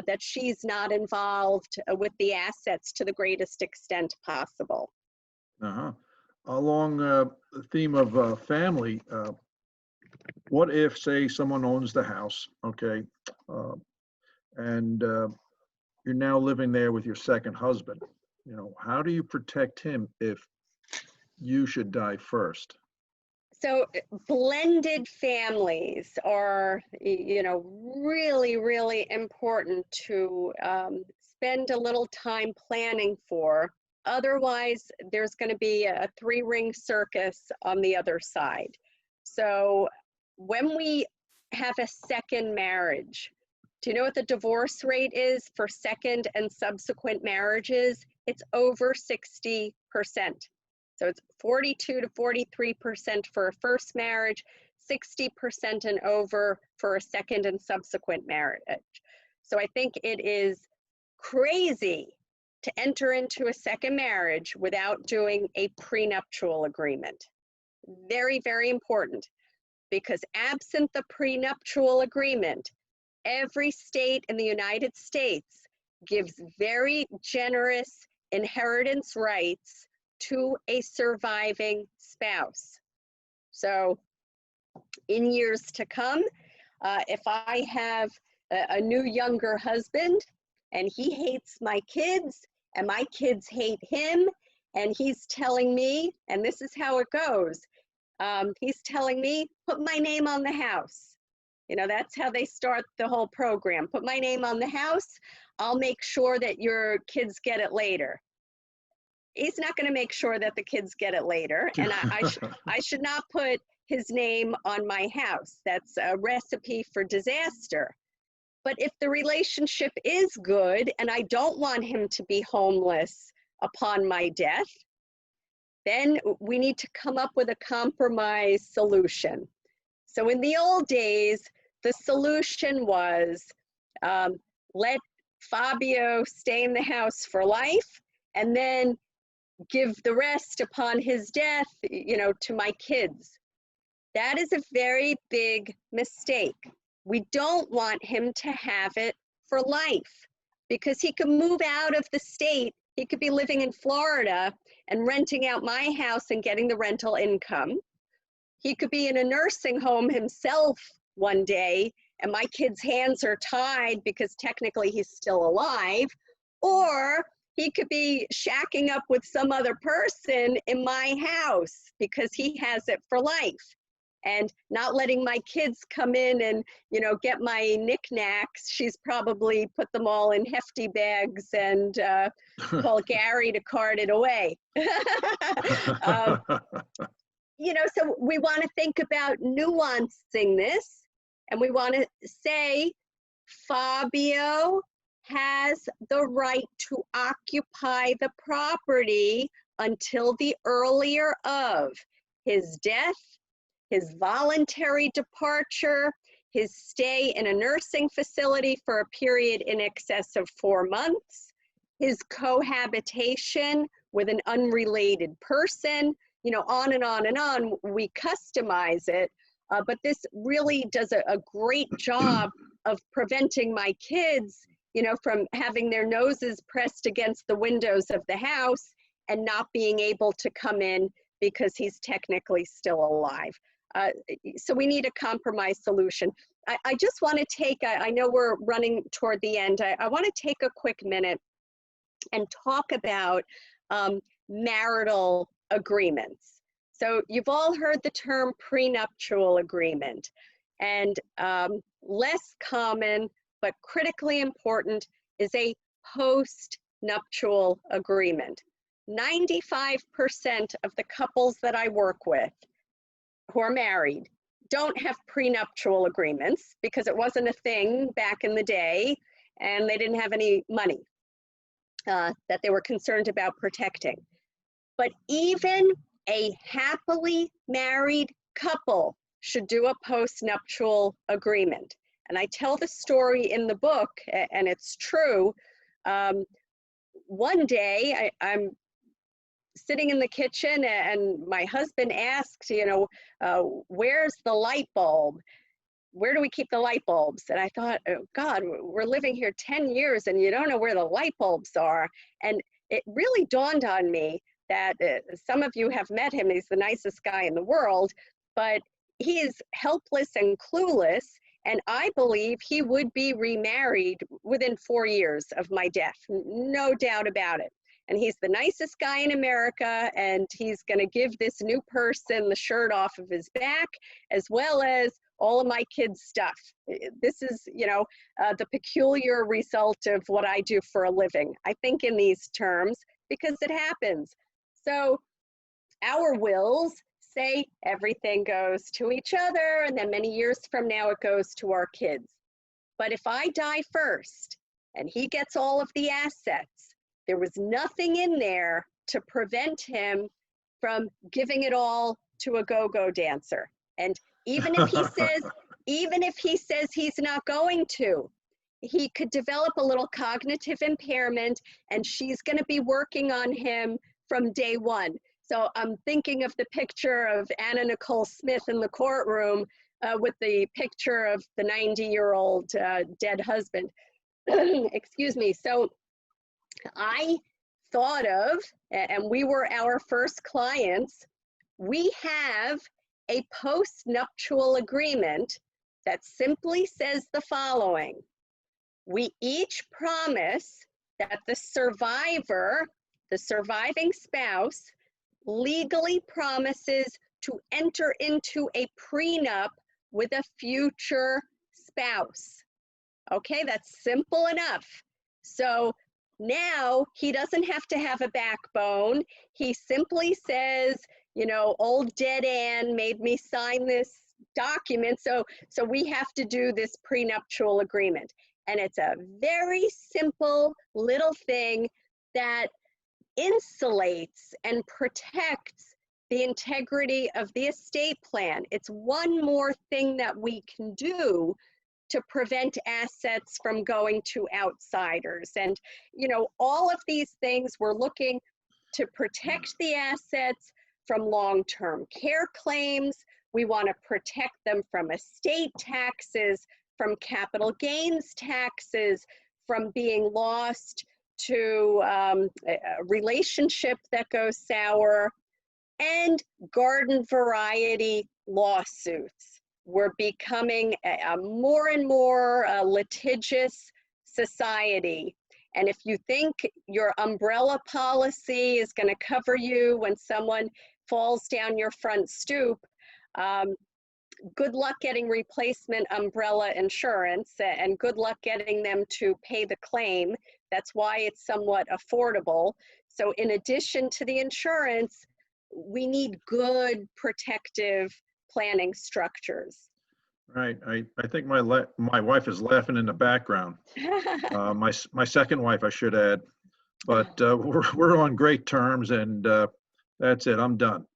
[SPEAKER 2] that she's not involved with the assets to the greatest extent possible.
[SPEAKER 1] Along the theme of family, what if, say, someone owns the house, okay, and you're now living there with your second husband? You know, how do you protect him if you should die first?
[SPEAKER 2] So blended families are, you know, really, really important to spend a little time planning for. Otherwise, there's going to be a three-ring circus on the other side. So when we have a second marriage, do you know what the divorce rate is for second and subsequent marriages? It's over 60%. So it's 42 to 43% for a first marriage, 60% and over for a second and subsequent marriage. So I think it is crazy to enter into a second marriage without doing a prenuptial agreement. Very, very important, because absent the prenuptial agreement, every state in the United States gives very generous inheritance rights to a surviving spouse. So in years to come, if I have a new younger husband and he hates my kids and my kids hate him, and he's telling me, and this is how it goes, he's telling me, put my name on the house. You know, that's how they start the whole program. Put my name on the house. I'll make sure that your kids get it later. He's not going to make sure that the kids get it later. And I should not put his name on my house. That's a recipe for disaster. But if the relationship is good and I don't want him to be homeless upon my death, then we need to come up with a compromise solution. So in the old days, the solution was let Fabio stay in the house for life and then give the rest upon his death, you know, to my kids. That is a very big mistake. We don't want him to have it for life, because he could move out of the state. He could be living in Florida and renting out my house and getting the rental income. He could be in a nursing home himself one day and my kid's hands are tied because technically he's still alive, or he could be shacking up with some other person in my house because he has it for life, and not letting my kids come in and, you know, get my knickknacks. She's probably put them all in hefty bags and call Gary to cart it away. You know, so we want to think about nuancing this, and we want to say Fabio has the right to occupy the property until the earlier of his death, his voluntary departure, his stay in a nursing facility for a period in excess of 4 months, his cohabitation with an unrelated person, you know, on and on and on. We customize it, but this really does a great job of preventing my kids, you know, from having their noses pressed against the windows of the house and not being able to come in because he's technically still alive. So we need a compromise solution. I just want to take, I know we're running toward the end, I want to take a quick minute and talk about marital agreements. So you've all heard the term prenuptial agreement, and less common but critically important is a post-nuptial agreement. 95% of the couples that I work with who are married don't have prenuptial agreements because it wasn't a thing back in the day and they didn't have any money that they were concerned about protecting. But even a happily married couple should do a post-nuptial agreement. And I tell the story in the book, and it's true. One day I'm sitting in the kitchen and my husband asks, where's the light bulb? Where do we keep the light bulbs? And I thought, oh God, we're living here 10 years and you don't know where the light bulbs are. And it really dawned on me that some of you have met him. He's the nicest guy in the world, but he is helpless and clueless. And I believe he would be remarried within 4 years of my death, no doubt about it. And he's the nicest guy in America, and he's going to give this new person the shirt off of his back, as well as all of my kids' stuff. This is, the peculiar result of what I do for a living. I think in these terms because it happens. So our wills say everything goes to each other, and then many years from now it goes to our kids. But if I die first and he gets all of the assets, there was nothing in there to prevent him from giving it all to a go-go dancer. And even if he says he's not going to, he could develop a little cognitive impairment, and she's going to be working on him from day one. So I'm thinking of the picture of Anna Nicole Smith in the courtroom with the picture of the 90-year-old dead husband. Excuse me. So I thought of, and we were our first clients, we have a post-nuptial agreement that simply says the following: we each promise that the survivor, the surviving spouse, legally promises to enter into a prenup with a future spouse. Okay, that's simple enough. So now he doesn't have to have a backbone. He simply says, old dead Ann made me sign this document, so we have to do this prenuptial agreement. And it's a very simple little thing that insulates and protects the integrity of the estate plan. It's one more thing that we can do to prevent assets from going to outsiders. And, all of these things, we're looking to protect the assets from long-term care claims. We want to protect them from estate taxes, from capital gains taxes, from being lost to a relationship that goes sour, and garden variety lawsuits. We're becoming a more and more litigious society. And if you think your umbrella policy is going to cover you when someone falls down your front stoop, good luck getting replacement umbrella insurance, and good luck getting them to pay the claim. That's why it's somewhat affordable. So in addition to the insurance, we need good protective planning structures.
[SPEAKER 1] Right. I think my wife is laughing in the background. My second wife, I should add. But we're on great terms, and that's it. I'm done.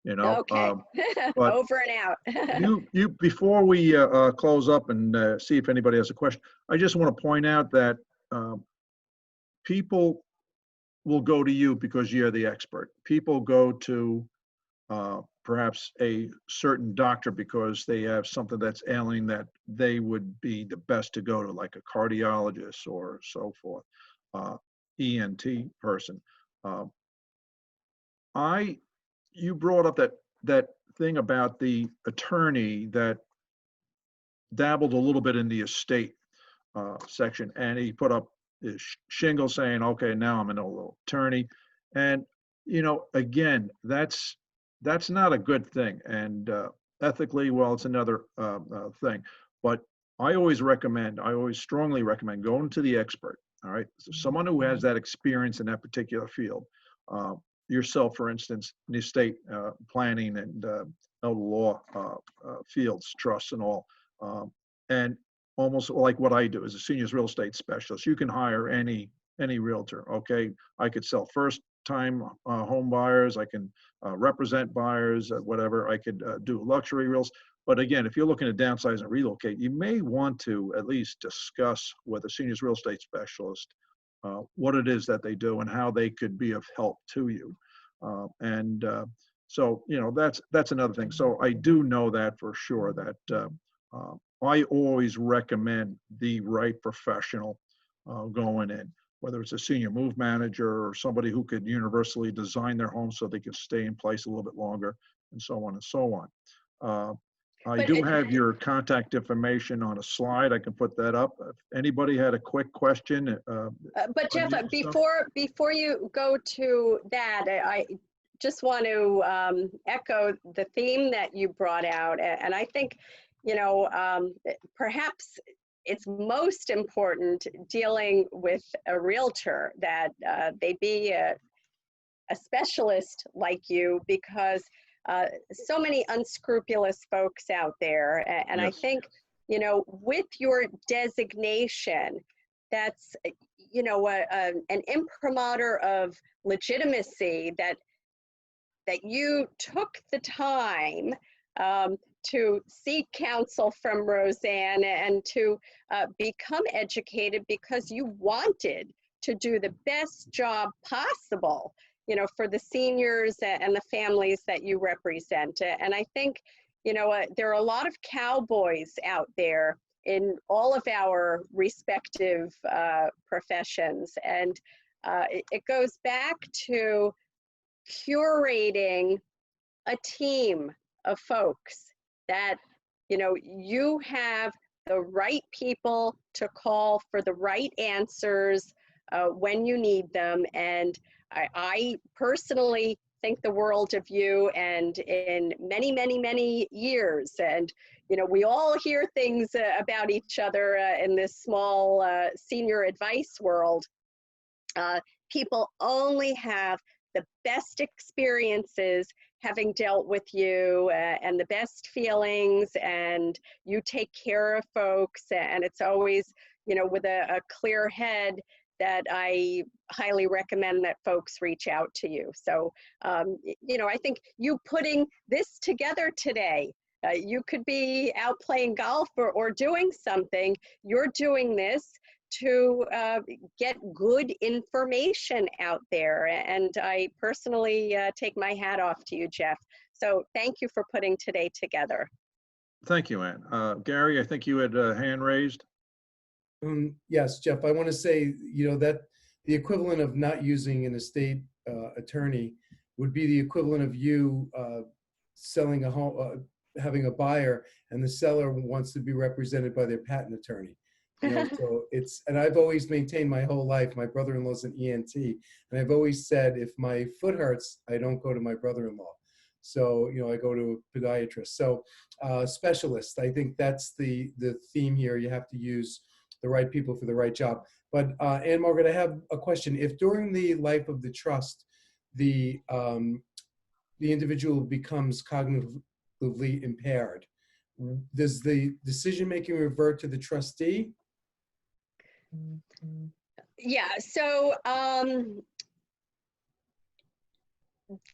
[SPEAKER 2] Okay.
[SPEAKER 1] But
[SPEAKER 2] over and out.
[SPEAKER 1] you before we close up and see if anybody has a question, I just want to point out that people will go to you because you're the expert. People go to perhaps a certain doctor because they have something that's ailing that they would be the best to go to, like a cardiologist or so forth, ENT person. You brought up that thing about the attorney that dabbled a little bit in the estate section, and he put up his shingle saying, okay, now I'm an old attorney. And, again, that's that's not a good thing. And ethically, well, it's another thing. But I always strongly recommend going to the expert. All right, so someone who has that experience in that particular field. Yourself, for instance, in the estate planning and elder law fields, trusts, and all, and almost like what I do as a seniors real estate specialist. You can hire any realtor. Okay, I could sell first-time home buyers. I can represent buyers, whatever. I could do luxury reals. But again, if you're looking to downsize and relocate, you may want to at least discuss with a seniors real estate specialist what it is that they do and how they could be of help to you. So, that's another thing. So I do know that for sure that I always recommend the right professional going in, whether it's a senior move manager or somebody who could universally design their home so they could stay in place a little bit longer, and so on and so on. I do have your contact information on a slide. I can put that up. If anybody had a quick question.
[SPEAKER 2] But Jeff, before you go to that, I just want to echo the theme that you brought out. And I think, perhaps it's most important dealing with a realtor that they be a specialist like you, because so many unscrupulous folks out there. And
[SPEAKER 1] Yes.
[SPEAKER 2] I think, with your designation, that's, an imprimatur of legitimacy that you took the time to seek counsel from Roseanne and to become educated because you wanted to do the best job possible, for the seniors and the families that you represent. And I think, there are a lot of cowboys out there in all of our respective professions. And it goes back to curating a team of folks that, you have the right people to call for the right answers when you need them. And I personally think the world of you, and in many, many, many years. And, we all hear things about each other in this small senior advice world. People only have the best experiences having dealt with you and the best feelings, and you take care of folks. And it's always, with a clear head that I highly recommend that folks reach out to you. So, I think you putting this together today, you could be out playing golf or doing something. You're doing this to get good information out there. And I personally take my hat off to you, Jeff. So thank you for putting today together.
[SPEAKER 1] Thank you, Ann. Gary, I think you had a hand raised.
[SPEAKER 4] Yes, Jeff, I want to say, that the equivalent of not using an estate attorney would be the equivalent of you selling a home, having a buyer, and the seller wants to be represented by their patent attorney. So and I've always maintained my whole life, my brother-in-law's an ENT, and I've always said, if my foot hurts, I don't go to my brother-in-law. So, I go to a podiatrist. So specialist, I think that's the theme here. You have to use the right people for the right job. But Ann-Margaret, I have a question. If during the life of the trust, the individual becomes cognitively impaired, does the decision-making revert to the trustee?
[SPEAKER 2] Yeah, so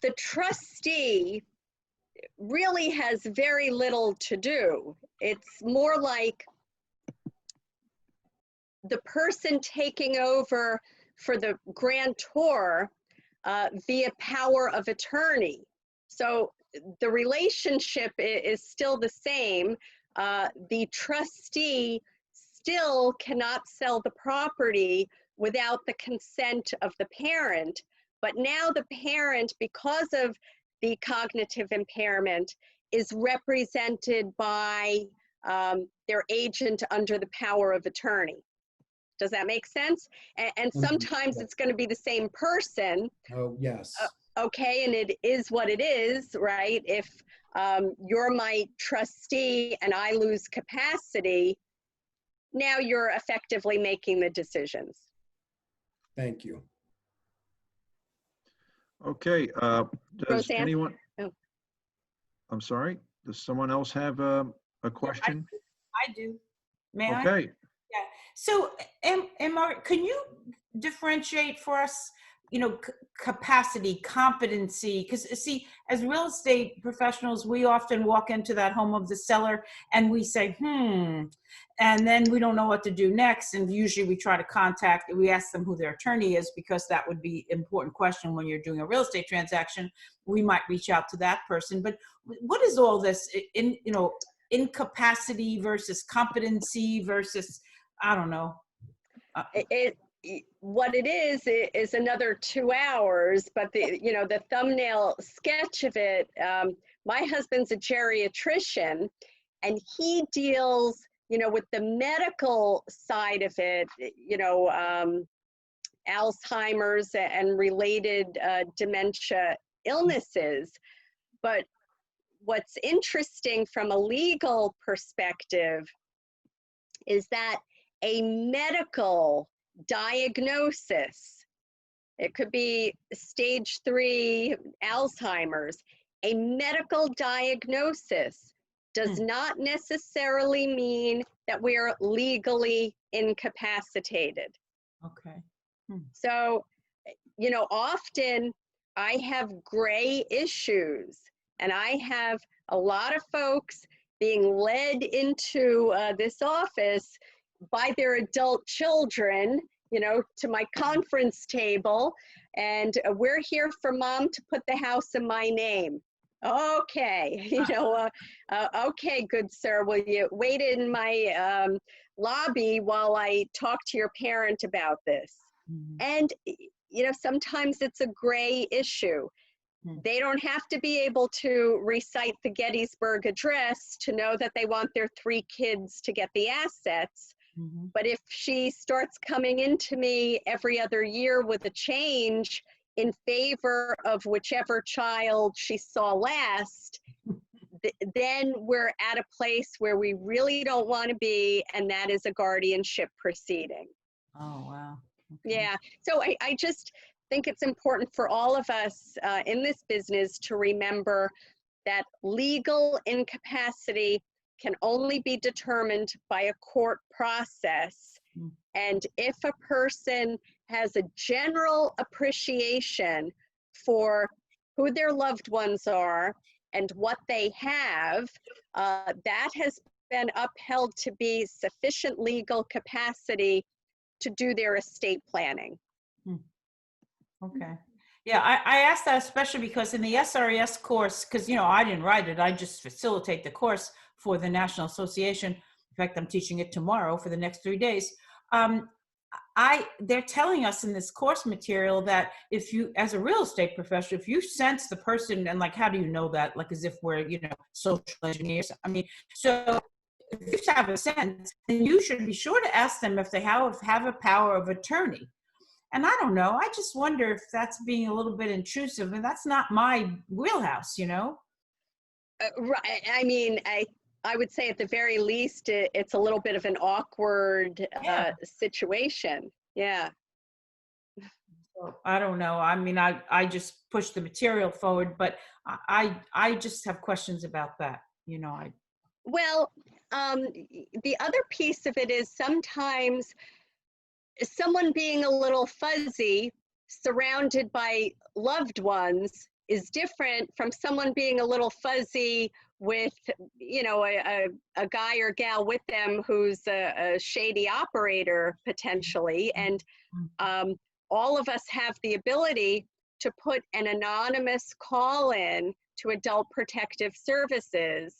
[SPEAKER 2] the trustee really has very little to do. It's more like the person taking over for the grantor via power of attorney. So the relationship is still the same. The trustee still cannot sell the property without the consent of the parent. But now the parent, because of the cognitive impairment, is represented by their agent under the power of attorney. Does that make sense? And sometimes it's going to be the same person.
[SPEAKER 4] Oh, yes.
[SPEAKER 2] okay, and it is what it is, right? If you're my trustee and I lose capacity, now you're effectively making the decisions.
[SPEAKER 4] Thank you.
[SPEAKER 1] Okay, does
[SPEAKER 2] Roseanne?
[SPEAKER 1] anyone?
[SPEAKER 2] Oh.
[SPEAKER 1] I'm sorry, does someone else have a question?
[SPEAKER 5] I do. May I?
[SPEAKER 1] Okay,
[SPEAKER 5] So, Margaret, can you differentiate for us, capacity, competency? Because see, as real estate professionals, we often walk into that home of the seller and we say, and then we don't know what to do next. And usually we ask them who their attorney is, because that would be an important question when you're doing a real estate transaction. We might reach out to that person. But what is all this incapacity versus competency versus, I don't know.
[SPEAKER 2] What it is another 2 hours, but the thumbnail sketch of it, my husband's a geriatrician and he deals, with the medical side of it, Alzheimer's and related dementia illnesses. But what's interesting from a legal perspective is that a medical diagnosis, it could be stage 3 Alzheimer's, a medical diagnosis does not necessarily mean that we are legally incapacitated.
[SPEAKER 5] Okay.
[SPEAKER 2] So, often I have gray issues, and I have a lot of folks being led into this office by their adult children, to my conference table, and we're here for mom to put the house in my name. Okay, okay, good sir, will you wait in my lobby while I talk to your parent about this? And, sometimes it's a gray issue. They don't have to be able to recite the Gettysburg Address to know that they want their 3 kids to get the assets. But if she starts coming into me every other year with a change in favor of whichever child she saw last, then we're at a place where we really don't want to be, and that is a guardianship proceeding.
[SPEAKER 5] Oh, wow. Okay.
[SPEAKER 2] Yeah, so I just think it's important for all of us in this business to remember that legal incapacity can only be determined by a court process. And if a person has a general appreciation for who their loved ones are and what they have, that has been upheld to be sufficient legal capacity to do their estate planning.
[SPEAKER 5] Okay. Yeah, I asked that especially because in the SRES course, because, I didn't write it, I just facilitate the course for the National Association. In fact, I'm teaching it tomorrow for the next 3 days. They're telling us in this course material that if you, as a real estate professional, if you sense the person, and how do you know that? As if we're, social engineers. I mean, so if you have a sense, then you should be sure to ask them if they have a power of attorney. And I don't know, I just wonder if that's being a little bit intrusive, and that's not my wheelhouse,
[SPEAKER 2] Right. I mean, I would say at the very least, it's a little bit of an awkward situation. Yeah.
[SPEAKER 5] So, I don't know. I mean, I just push the material forward, but I just have questions about that.
[SPEAKER 2] Well, the other piece of it is sometimes someone being a little fuzzy surrounded by loved ones is different from someone being a little fuzzy with, a guy or gal with them who's a shady operator potentially. And all of us have the ability to put an anonymous call in to Adult Protective Services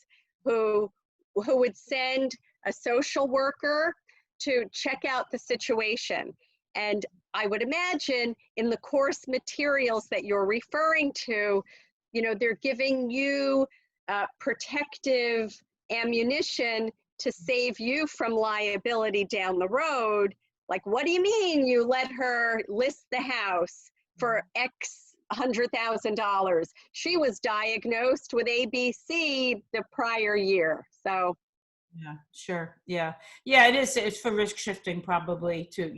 [SPEAKER 2] who would send a social worker to check out the situation. And I would imagine in the course materials that you're referring to, they're giving you protective ammunition to save you from liability down the road. Like, what do you mean you let her list the house for X $100,000. She was diagnosed with ABC the prior year. So
[SPEAKER 5] Yeah, sure. Yeah. Yeah, it is. It's for risk shifting probably to,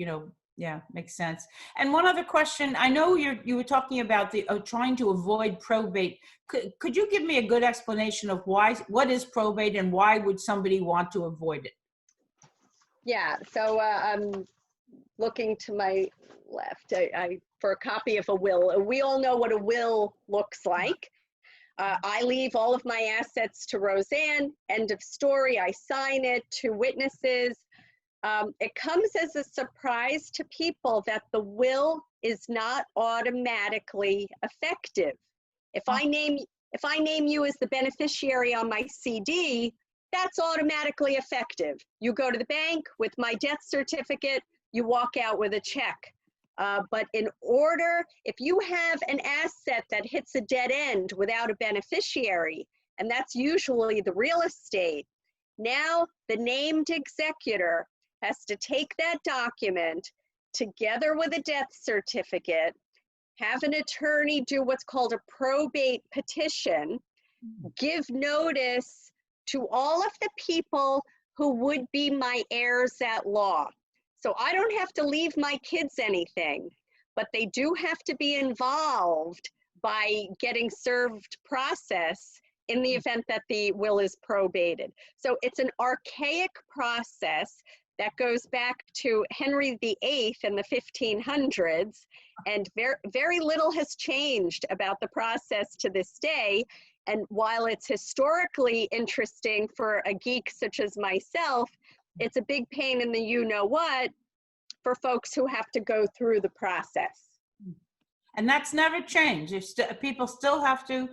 [SPEAKER 5] yeah, makes sense. And one other question, I know you were talking about the trying to avoid probate. Could you give me a good explanation of what is probate and why would somebody want to avoid it?
[SPEAKER 2] yeah, so I'm looking to my left for a copy of a will. We all know what a will looks like. I leave all of my assets to Roseanne, end of story. I sign it to witnesses. It comes as a surprise to people that the will is not automatically effective. If I name you as the beneficiary on my CD, that's automatically effective. You go to the bank with my death certificate, you walk out with a check. But if you have an asset that hits a dead end without a beneficiary, and that's usually the real estate, now the named executor has to take that document together with a death certificate, have an attorney do what's called a probate petition, give notice to all of the people who would be my heirs at law. So I don't have to leave my kids anything, but they do have to be involved by getting served process in the event that the will is probated. So it's an archaic process that goes back to Henry VIII in the 1500s, and very little has changed about the process to this day. And while it's historically interesting for a geek such as myself, it's a big pain in the you-know-what for folks who have to go through the process.
[SPEAKER 5] And that's never changed. People still have to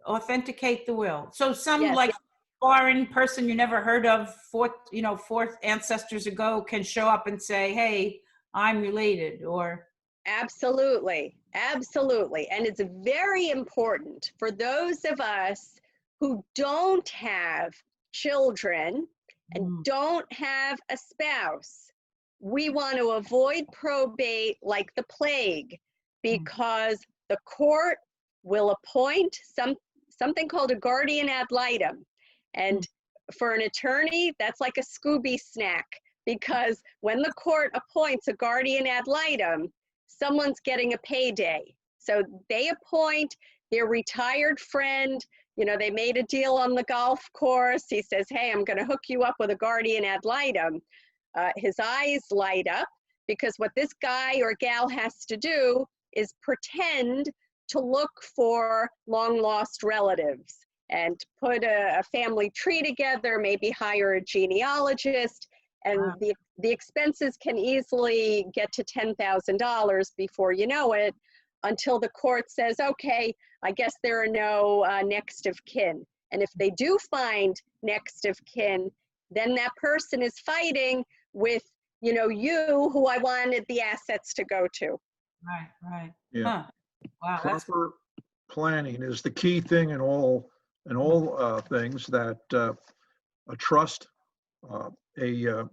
[SPEAKER 5] authenticate the will. So some
[SPEAKER 2] Yes.
[SPEAKER 5] like foreign person you never heard of, fourth ancestors ago can show up and say, hey, I'm related, or.
[SPEAKER 2] Absolutely, absolutely. And it's very important for those of us who don't have children and don't have a spouse. We want to avoid probate like the plague, because the court will appoint something called a guardian ad litem. And for an attorney, that's like a Scooby snack, because when the court appoints a guardian ad litem, someone's getting a payday. So they appoint their retired friend. They made a deal on the golf course. He says, hey, I'm going to hook you up with a guardian ad litem. His eyes light up, because what this guy or gal has to do is pretend to look for long lost relatives and put a family tree together, maybe hire a genealogist. And
[SPEAKER 5] Wow.
[SPEAKER 2] the expenses can easily get to $10,000 before you know it, until the court says, okay, I guess there are no next of kin. And if they do find next of kin, then that person is fighting with, you, who I wanted the assets to go to.
[SPEAKER 5] Right.
[SPEAKER 1] Yeah.
[SPEAKER 5] Huh. Wow.
[SPEAKER 1] Proper planning is the key thing in all things, that a trust, a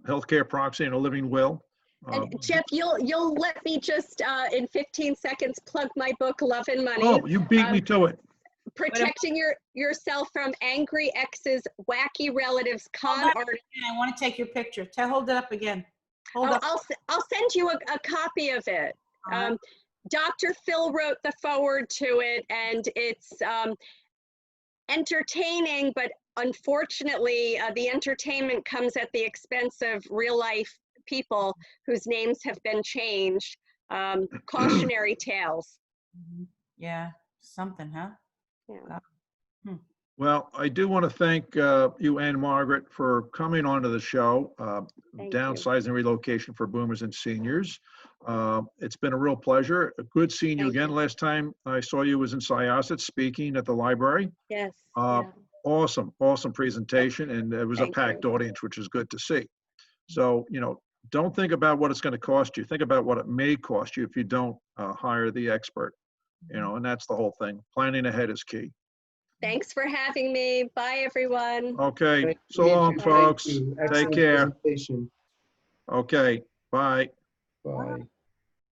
[SPEAKER 1] healthcare proxy, and a living will.
[SPEAKER 2] And Jeff, you'll let me just in 15 seconds plug my book, Love and Money.
[SPEAKER 1] Oh, you beat me to it.
[SPEAKER 2] Protecting yourself from angry exes, wacky relatives, con artists.
[SPEAKER 5] I want to take your picture. Hold it up again. Hold up.
[SPEAKER 2] I'll send you a copy of it. Dr. Phil wrote the forward to it, and it's entertaining, but unfortunately, the entertainment comes at the expense of real life people whose names have been changed. Cautionary tales.
[SPEAKER 5] Yeah, something, huh?
[SPEAKER 2] Yeah.
[SPEAKER 1] Well, I do want to thank you, Ann-Margaret, for coming onto the show,
[SPEAKER 2] Thank you.
[SPEAKER 1] Downsizing Relocation for Boomers and Seniors. It's been a real pleasure. Good seeing you
[SPEAKER 2] Thank
[SPEAKER 1] again.
[SPEAKER 2] you.
[SPEAKER 1] Last time I saw you was in Syosset speaking at the library.
[SPEAKER 2] Yes.
[SPEAKER 1] Awesome presentation, and it was a
[SPEAKER 2] Thank
[SPEAKER 1] packed
[SPEAKER 2] you.
[SPEAKER 1] audience, which is good to see. So, don't think about what it's going to cost you. Think about what it may cost you if you don't hire the expert, and that's the whole thing. Planning ahead is key.
[SPEAKER 2] Thanks for having me. Bye, everyone.
[SPEAKER 1] Okay,
[SPEAKER 4] Thank
[SPEAKER 1] so
[SPEAKER 4] you.
[SPEAKER 1] long,
[SPEAKER 4] Thank
[SPEAKER 1] folks.
[SPEAKER 4] you.
[SPEAKER 1] Take
[SPEAKER 4] Excellent
[SPEAKER 1] care.
[SPEAKER 4] presentation.
[SPEAKER 1] Okay, bye.
[SPEAKER 4] Bye.